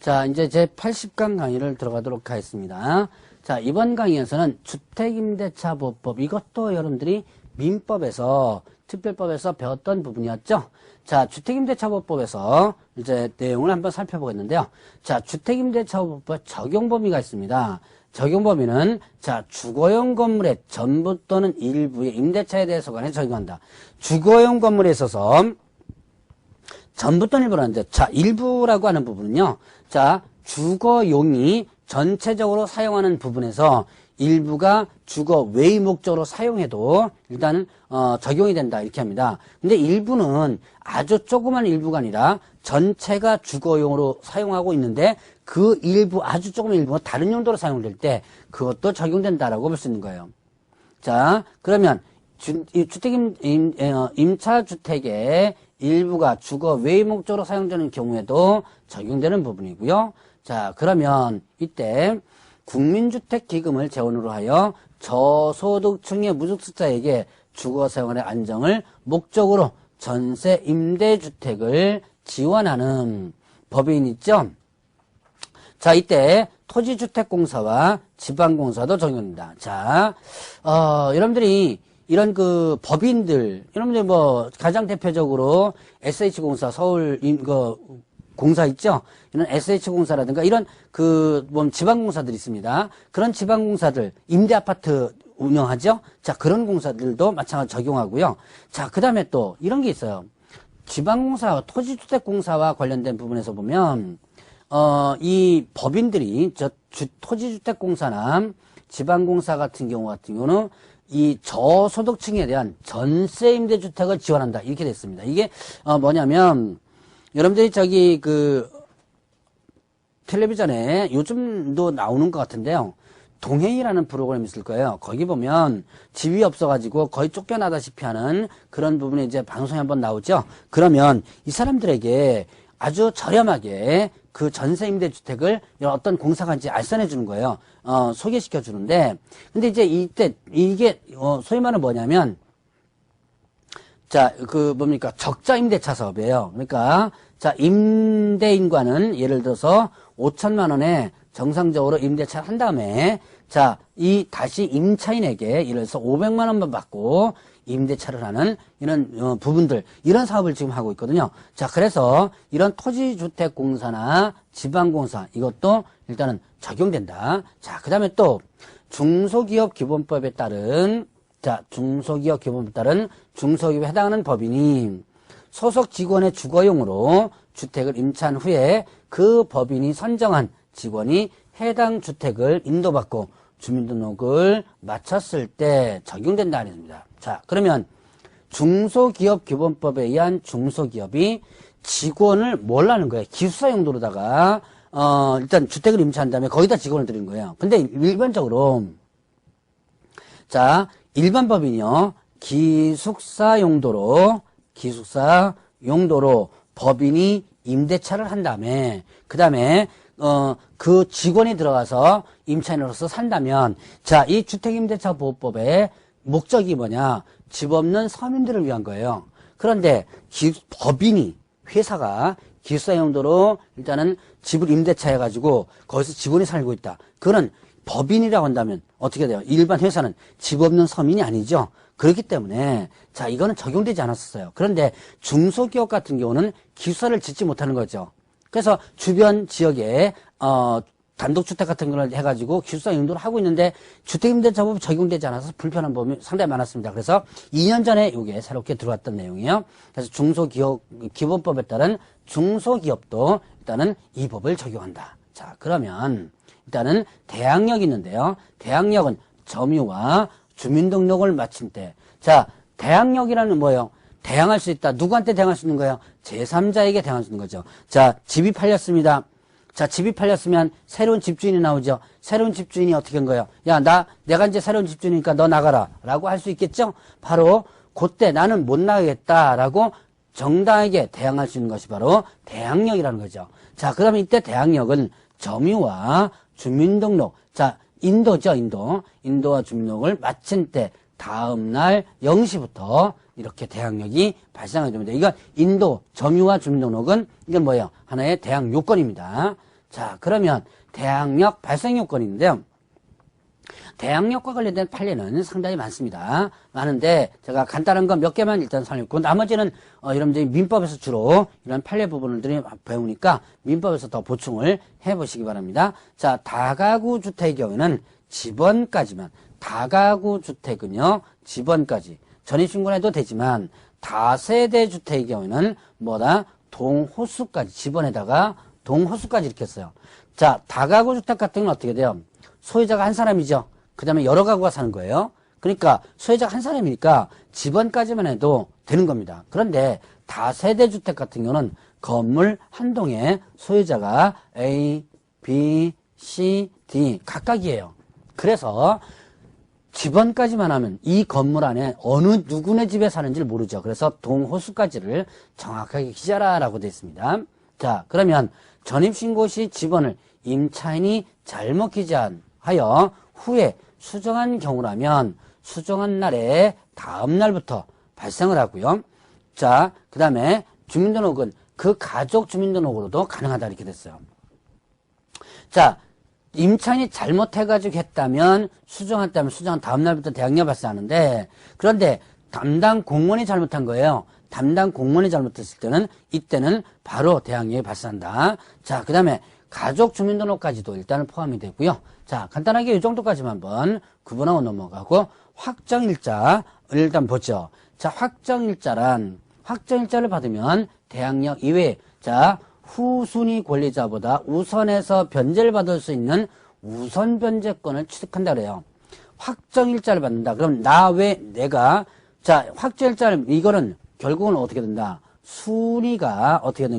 자, 이제 제 80강 강의를 들어가도록 하겠습니다. 자, 이번 강의에서는 주택임대차보호법, 이것도 여러분들이 민법에서, 특별법에서 배웠던 부분이었죠. 자, 주택임대차보호법에서 이제 내용을 한번 살펴보겠는데요. 자, 주택임대차보호법 적용 범위가 있습니다. 적용 범위는 자, 주거용 건물의 전부 또는 일부의 임대차에 대해서 관해 적용한다. 주거용 건물에 있어서 전부 또는 일부라는데, 자, 일부라고 하는 부분은요, 자, 주거용이 전체적으로 사용하는 부분에서 일부가 주거 외의 목적으로 사용해도 일단은 적용이 된다 이렇게 합니다. 근데 일부는 아주 조그만 일부가 아니라 전체가 주거용으로 사용하고 있는데 그 일부, 아주 조그만 일부가 다른 용도로 사용될 때 그것도 적용된다라고 볼 수 있는 거예요. 자, 그러면 임차주택의 일부가 주거 외의 목적으로 사용되는 경우에도 적용되는 부분이고요. 자, 그러면 이때 국민주택기금을 재원으로 하여 저소득층의 무주택자에게 주거생활의 안정을 목적으로 전세 임대주택을 지원하는 법인 있죠. 자, 이때 토지주택공사와 지방공사도 적용됩니다. 자, 여러분들이 이런 그 법인들, 여러분들 뭐 가장 대표적으로 SH공사, 서울 공사 있죠? 이런 SH공사라든가 이런 지방공사들이 있습니다. 그런 지방공사들, 임대아파트 운영하죠? 자, 그런 공사들도 마찬가지로 적용하고요. 자, 그 다음에 또 이런 게 있어요. 지방공사, 토지주택공사와 관련된 부분에서 보면, 이 법인들이 토지주택공사나 지방공사 같은 경우는 이 저소득층에 대한 전세 임대주택을 지원한다. 이렇게 됐습니다. 이게, 뭐냐면, 여러분들이 텔레비전에 요즘도 나오는 것 같은데요. 동행이라는 프로그램이 있을 거예요. 거기 보면 집이 없어가지고 거의 쫓겨나다시피 하는 그런 부분이 이제 방송에 한번 나오죠. 그러면 이 사람들에게 아주 저렴하게 그 전세 임대주택을 어떤 공사가 이제 알선해 주는 거예요. 소개시켜 주는데, 근데 이제 이때 이게 소위 말하는 뭐냐면, 자, 적자 임대차 사업이에요. 그러니까 자, 임대인과는 예를 들어서 5천만 원에 정상적으로 임대차를 한 다음에 자, 다시 임차인에게 예를 들어서 500만 원만 받고 임대차를 하는 이런 부분들, 이런 사업을 지금 하고 있거든요. 자, 그래서 이런 토지주택공사나 지방공사, 이것도 일단은 적용된다. 자, 그 다음에 또 중소기업기본법에 따른 중소기업에 해당하는 법인이 소속 직원의 주거용으로 주택을 임차한 후에 그 법인이 선정한 직원이 해당 주택을 인도받고 주민등록을 마쳤을 때 적용된다 아닙니다. 자, 그러면 중소기업기본법에 의한 중소기업이 직원을 뭘 하는 거예요? 기숙사 용도로다가 일단 주택을 임차한 다음에 거기다 직원을 들이는 거예요. 근데 일반적으로 자, 일반 법인이요, 기숙사 용도로 법인이 임대차를 한 다음에 그 다음에 그 직원이 들어가서 임차인으로서 산다면, 자, 이 주택임대차보호법의 목적이 뭐냐? 집 없는 서민들을 위한 거예요. 그런데 회사가 기숙사 용도로 일단은 집을 임대차해가지고 거기서 직원이 살고 있다. 그거는 법인이라고 한다면 어떻게 돼요? 일반 회사는 집 없는 서민이 아니죠. 그렇기 때문에 자, 이거는 적용되지 않았었어요. 그런데 중소기업 같은 경우는 기숙사를 짓지 못하는 거죠. 그래서 주변 지역에 단독주택 같은 걸 해가지고 기숙사 용도로 하고 있는데 주택임대차법이 적용되지 않아서 불편한 부분이 상당히 많았습니다. 그래서 2년 전에 이게 새롭게 들어왔던 내용이에요. 그래서 기본법에 따른 중소기업도 일단은 이 법을 적용한다. 자, 그러면 일단은 대항력이 있는데요. 대항력은 점유와 주민등록을 마친 때. 자, 대항력이라는 뭐예요? 대항할 수 있다. 누구한테 대항할 수 있는 거예요? 제3자에게 대항할 수 있는 거죠. 자, 집이 팔렸습니다. 자, 집이 팔렸으면 새로운 집주인이 나오죠. 새로운 집주인이 어떻게 한 거예요? 야, 내가 이제 새로운 집주인이니까 너 나가라. 라고 할 수 있겠죠? 바로 그때 나는 못 나가겠다라고 정당하게 대항할 수 있는 것이 바로 대항력이라는 거죠. 자, 그러면 이때 대항력은 점유와 주민등록. 자, 인도죠, 인도와 주민등록을 마친 때 다음날 0시부터 이렇게 대항력이 발생하게 됩니다. 이건 인도, 점유와 주민등록은 이건 뭐예요? 하나의 대항 요건입니다. 자, 그러면 대항력 발생 요건인데요. 대항력과 관련된 판례는 상당히 많습니다. 많은데 제가 간단한 건 몇 개만 일단 설명했고 나머지는 여러분들이 민법에서 주로 이런 판례 부분들이 배우니까 민법에서 더 보충을 해보시기 바랍니다. 자, 다가구 주택의 경우에는 집원까지만, 다가구 주택은요 집원까지 전입신고는 해도 되지만 다세대 주택의 경우에는 뭐다? 동호수까지, 집원에다가 동호수까지 이렇게 했어요. 자, 다가구 주택 같은 건 어떻게 돼요? 소유자가 한 사람이죠. 그 다음에 여러 가구가 사는 거예요. 그러니까 소유자가 한 사람이니까 집원까지만 해도 되는 겁니다. 그런데 다세대 주택 같은 경우는 건물 한 동에 소유자가 A, B, C, D 각각이에요. 그래서 집원까지만 하면 이 건물 안에 어느 누구네 집에 사는지를 모르죠. 그래서 동호수까지를 정확하게 기재하라고 되어 있습니다. 자, 그러면 전입신고 시 집원을 임차인이 잘못 기재하여 후에 수정한 경우라면 수정한 날에 다음 날부터 발생을 하고요. 자, 그 다음에 주민등록은 그 가족 주민등록으로도 가능하다 이렇게 됐어요. 자, 임차인이 잘못해가지고 했다면 수정했다면 수정한 다음 날부터 대항력 발생하는데, 그런데 담당 공무원이 잘못한 거예요. 담당 공무원이 잘못했을 때는 이때는 바로 대항력이 발생한다. 자, 그 다음에 가족 주민등록까지도 일단은 포함이 되고요. 자, 간단하게 이 정도까지만 한번 구분하고 넘어가고 확정일자를 일단 보죠. 자, 확정일자란 확정일자를 받으면 대항력 이외에 자 후순위 권리자보다 우선해서 변제를 받을 수 있는 우선 변제권을 취득한다 그래요. 확정일자를 받는다. 그럼 나 외 내가 자 확정일자를 이거는 결국은 어떻게 된다? 순위가 어떻게 된다?